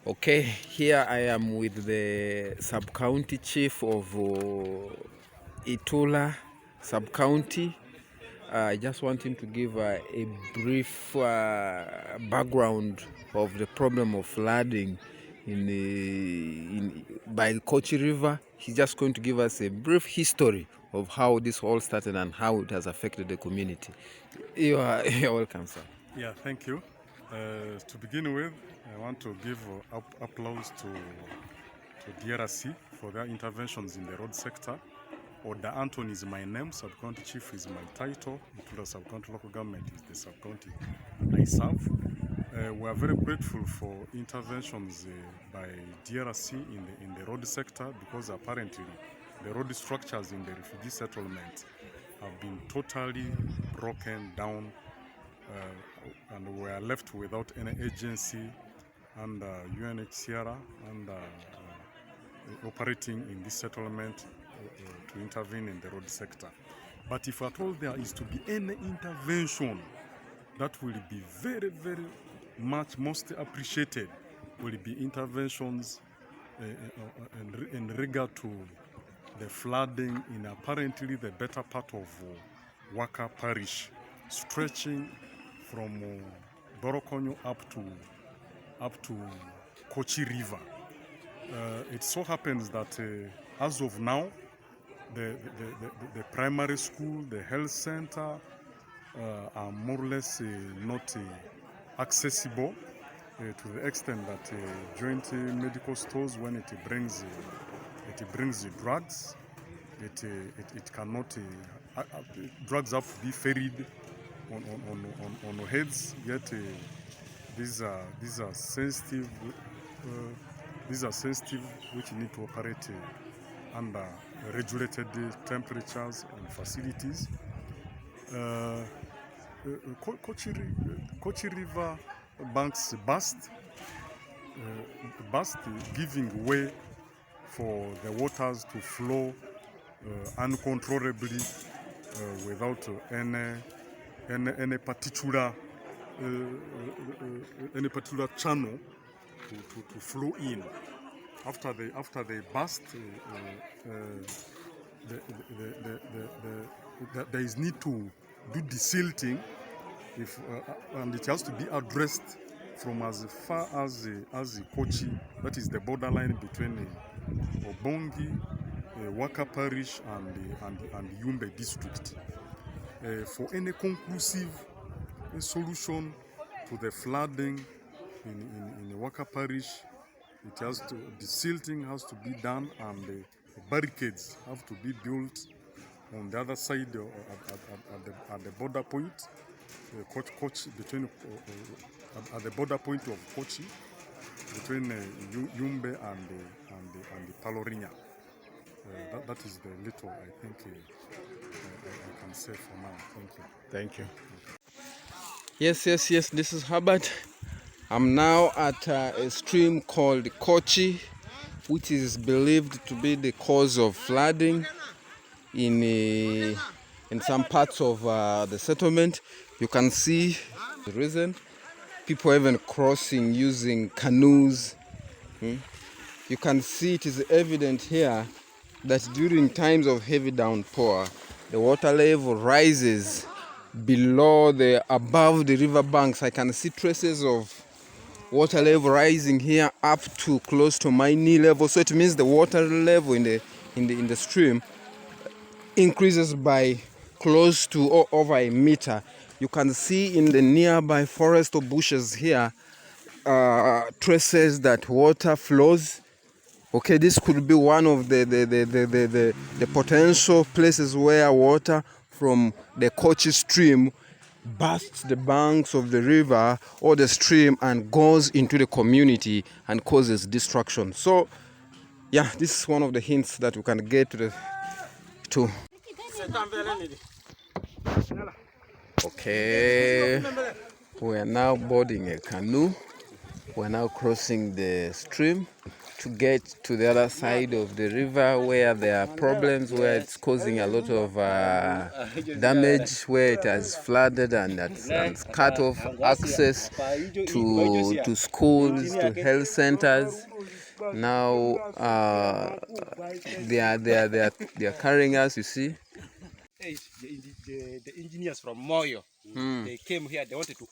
Okay, here I am with the sub-county chief of Itula sub-county. I just want him to give a brief background of the problem of flooding by the Kochi River. He's just going to give us a brief history of how this all started and how it has affected the community. You're welcome, sir. Yeah, thank you. To begin with, I want to give applause to DRC for their interventions in the road sector. Oda Anton is my name, sub-county chief is my title, Itula sub-county local government is the sub-county I serve. We are very grateful for interventions by DRC in the road sector, because apparently the road structures in the refugee settlement have been totally broken down, and we are left without any agency and UNHCR and operating in this settlement to intervene in the road sector. But if at all there is to be any intervention that will be very, very much most appreciated, will be interventions in regard to the flooding in apparently the better part of Waka parish, stretching from Borokonyo up to Kochi River. It so happens that as of now, the primary school, the health center are more or less not accessible to the extent that joint medical stores, when it brings drugs, it cannot. Drugs have to be ferried on heads. Yet these are sensitive. These are sensitive, which need to operate under regulated temperatures and facilities. Kochi River banks burst, giving way for the waters to flow uncontrollably without any particular channel to flow in. After they burst, there is need to do desilting, and it has to be addressed from as far as Kochi, that is the borderline between Obongi, Waka parish and Yumbe district. For any conclusive solution to the flooding in Waka parish, desilting has to be done, and barricades have to be built on the other side at the border point, at the border point of Kochi, between Yumbe and Palorinya. That is the little I think I can say for now. Thank you. Thank you. Yes, this is Herbert. I'm now at a stream called Kochi, which is believed to be the cause of flooding in some parts of the settlement. You can see the reason. People even crossing using canoes. You can see it is evident here that during times of heavy downpour, the water level rises above the river banks. I can see traces of water level rising here up to close to my knee level. So it means the water level in the stream increases by close to over a meter. You can see in the nearby forest or bushes here traces that water flows. Okay, this could be one of the potential places where water from the Kochi stream bursts the banks of the river or the stream and goes into the community and causes destruction. So yeah, this is one of the hints that we can get to. Okay, we are now boarding a canoe. We are now crossing the stream to get to the other side of the river where there are problems, where it's causing a lot of damage, where it has flooded and has cut off access to schools, to health centers. Now they are carrying us, you see. The engineers from Moyo, they came here. They wanted to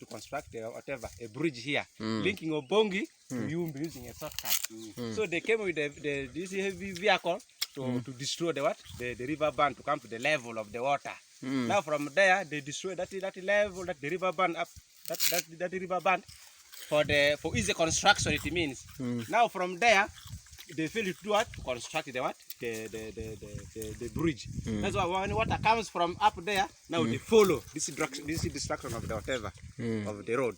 construct a bridge here, linking Obongi to Yumbi using a shortcut. So they came with this heavy vehicle to destroy the river bank, to come to the level of the water. Now from there they destroy that level, the river bank up, that river bank for easy construction. It means now from there they fail to do what? To construct the bridge. That's why when water comes from up there, now they follow this destruction of the whatever of the road.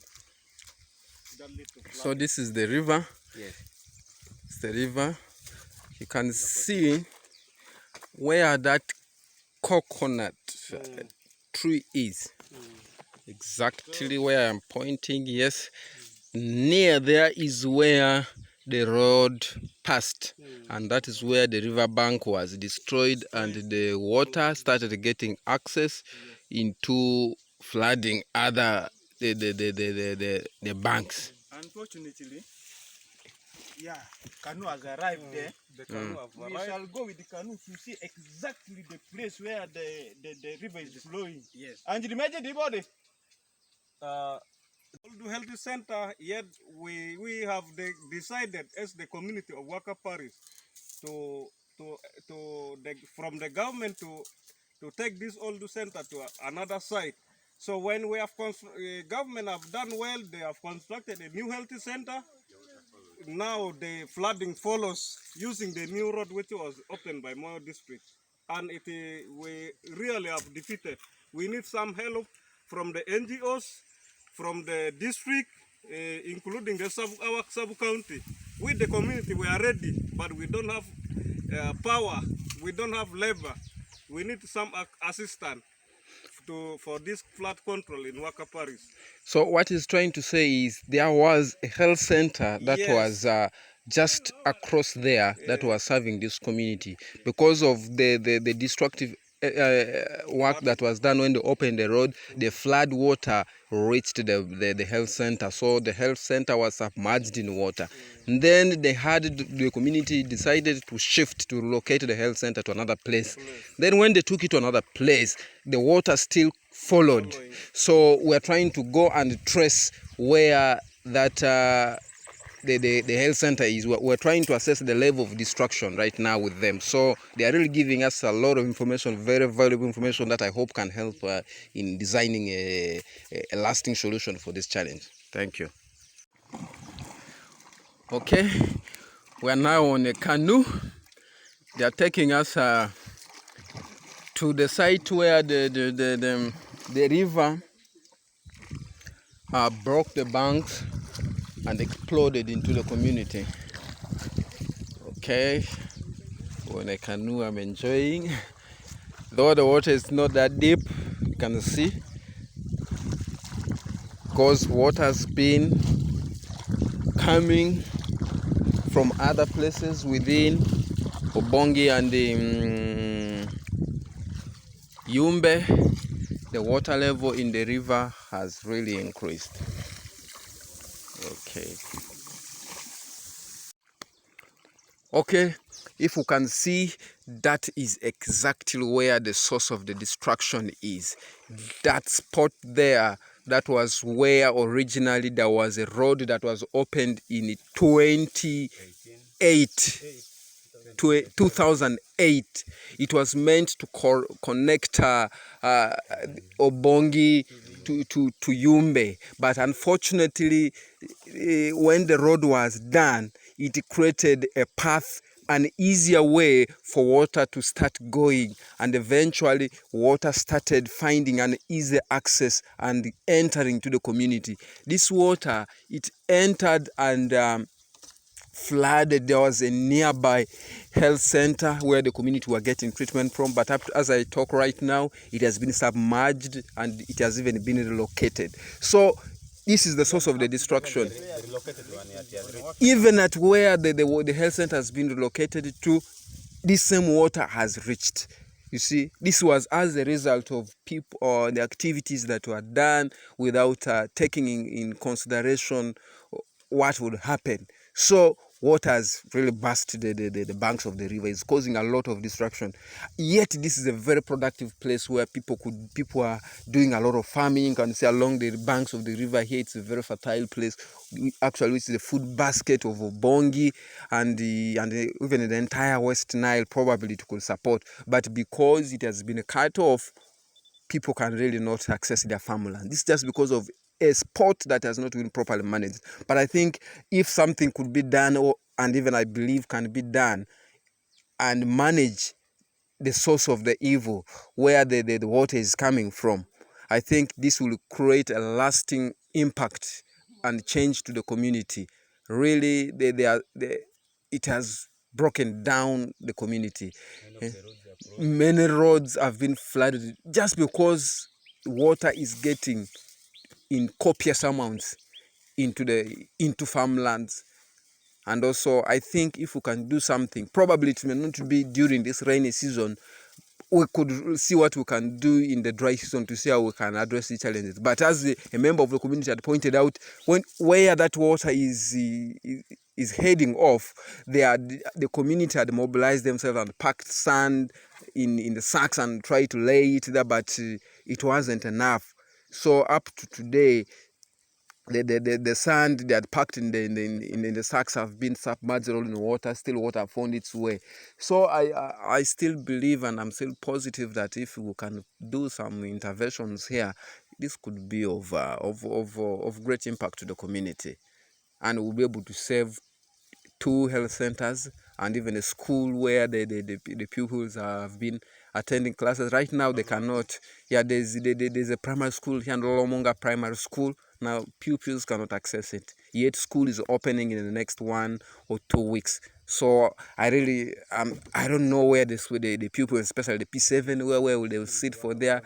So this is the river. Yes. It's the river. You can see where that coconut tree is. Exactly where I'm pointing. Yes. Near there is where the road passed, and that is where the river bank was destroyed, and the water started getting access into flooding the banks. Unfortunately, canoe has arrived there. The canoe have arrived. We shall go with the canoe to see exactly the place where the river is flowing. Yes. And imagine the body. Old Health Center, yet we have decided as the community of Waka Parish from the government to take this old center to another site. So when we have government have done well, they have constructed a new health center. Now the flooding follows using the new road which was opened by Moyo district, and we really have defeated. We need some help from the NGOs, from the district, including our sub-county. With the community, we are ready, but we don't have power, we don't have labor. We need some assistance for this flood control in Waka Parish. So what he's trying to say is there was a health center that was just across there that was serving this community. Because of the destructive work that was done when they opened the road, the flood water reached the health center, so the health center was submerged in water. And then the community decided to shift, to relocate the health center to another place. Then when they took it to another place, the water still followed. So we're trying to go and trace where that the health center is. We're trying to assess the level of destruction right now with them. So they are really giving us a lot of information, very valuable information that I hope can help in designing a lasting solution for this challenge. Thank you. Okay, we are now on a canoe. They are taking us to the site where the river broke the banks and exploded into the community. Okay, on a canoe I'm enjoying. Though the water is not that deep, you can see, because water has been coming from other places within Obongi and the Yumbe. The water level in the river has really increased. Okay, if you can see, that is exactly where the source of the destruction is. That spot there, that was where originally there was a road that was opened in 2008. It was meant to connect Obongi to Yumbe, but unfortunately when the road was done, it created a path, an easier way for water to start going, and eventually water started finding an easy access and entering to the community. This water, it entered and flooded. There was a nearby health center where the community were getting treatment from, but as I talk right now, it has been submerged and it has even been relocated. So This is the source of the destruction. Even at where the health center has been relocated to, this same water has reached. You see, this was as a result of people or the activities that were done without taking in consideration what would happen. So water has really burst the banks of the river. It's causing a lot of destruction. Yet this is a very productive place where people are doing a lot of farming. You can see along the banks of the river here, it's a very fertile place. Actually, it's the food basket of Obongi and even the entire West Nile probably it could support. But because it has been cut off, people can really not access their farmland. This is just because of a spot that has not been properly managed. But I think if something could be done, and even I believe can be done, and manage the source of the evil, where the water is coming from, I think this will create a lasting impact and change to the community. Really, it has broken down the community. Many roads have been flooded just because water is getting in copious amounts into farmlands. And also, I think if we can do something, probably it may not be during this rainy season, we could see what we can do in the dry season to see how we can address the challenges. But as a member of the community had pointed out, where that water is heading off, the community had mobilized themselves and packed sand in the sacks and tried to lay it there, but it wasn't enough. So up to today, the sand they had packed in the sacks have been submerged all in water. Still water found its way. So I still believe, and I'm still positive, that if we can do some interventions here, this could be of great impact to the community, and we'll be able to save 2 health centers and even a school where the pupils have been attending classes. Right now they cannot. Yeah, there's a primary school here, Lomonga Primary School. Now pupils cannot access it. Yet school is opening in the next 1 or 2 weeks. So I really I don't know where the pupils, especially the P7, where they will sit for their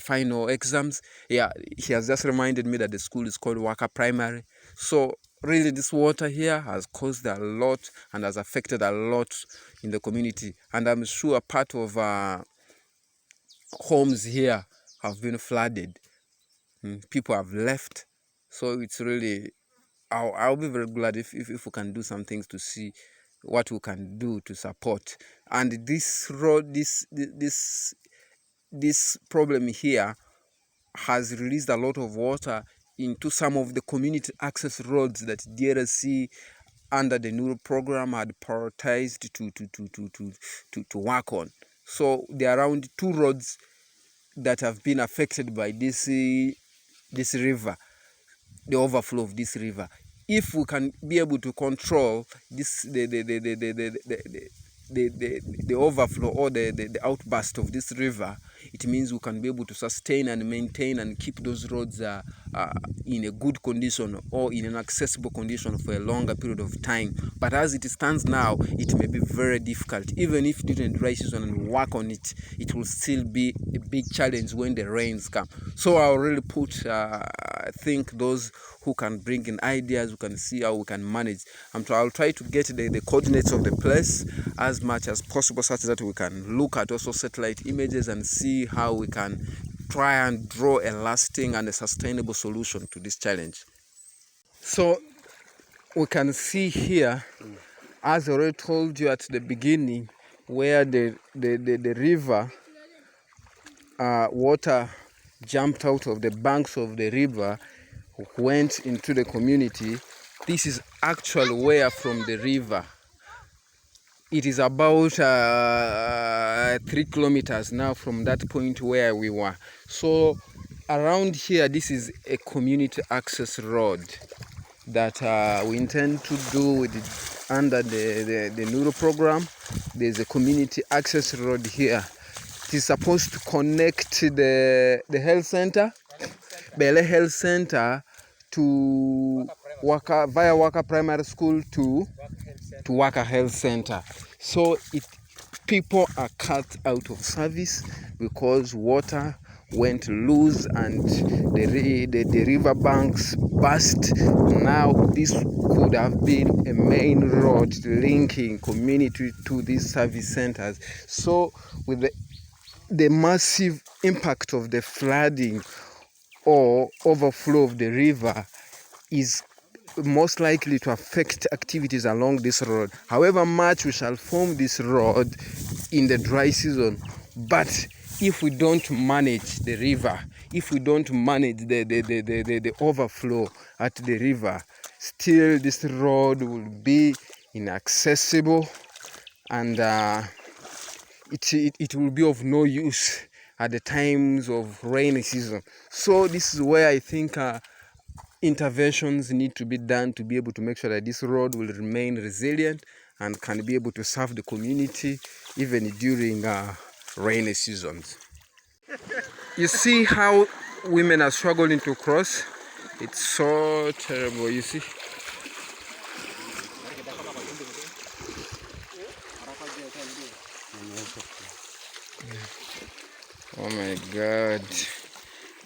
final exams. Yeah, he has just reminded me that the school is called Waka Primary. So really, this water here has caused a lot and has affected a lot in the community. And I'm sure part of homes here have been flooded. People have left. So it's really, I'll be very glad if we can do some things to see what we can do to support. And this road, this problem here has released a lot of water into some of the community access roads that DRC under the new program had prioritized to work on. So there are around 2 roads that have been affected by this river, the overflow of this river. If we can be able to control this the overflow or the outburst of this river, it means we can be able to sustain and maintain and keep those roads in a good condition or in an accessible condition for a longer period of time. But as it stands now, it may be very difficult. Even if during the dry season and work on it, it will still be a big challenge when the rains come. So I'll really think those who can bring in ideas, who can see how we can manage. I'll try to get the coordinates of the place as much as possible, such that we can look at also satellite images and see how we can try and draw a lasting and a sustainable solution to this challenge. So we can see here, as I already told you at the beginning, where the river water jumped out of the banks of the river, went into the community. This is actually where from the river. It is about 3 kilometers now from that point where we were. So around here, this is a community access road that we intend to do under the Neuro program. There's a community access road here. It is supposed to connect the health center, Bele Health Center, to Waka, via Waka Primary School to Waka Health Center. So people are cut out of service because water went loose and the river banks burst. Now this could have been a main road linking community to these service centers. So with the massive impact of the flooding or overflow of the river is most likely to affect activities along this road. However much we shall form this road in the dry season, but if we don't manage the river, if we don't manage the overflow at the river, still this road will be inaccessible, and it will be of no use at the times of rainy season. So this is where I think interventions need to be done to be able to make sure that this road will remain resilient and can be able to serve the community even during rainy seasons. You see how women are struggling to cross? It's so terrible, you see? Oh my God.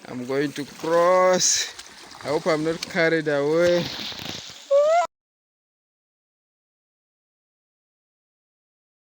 I'm going to cross. I hope I'm not carried away.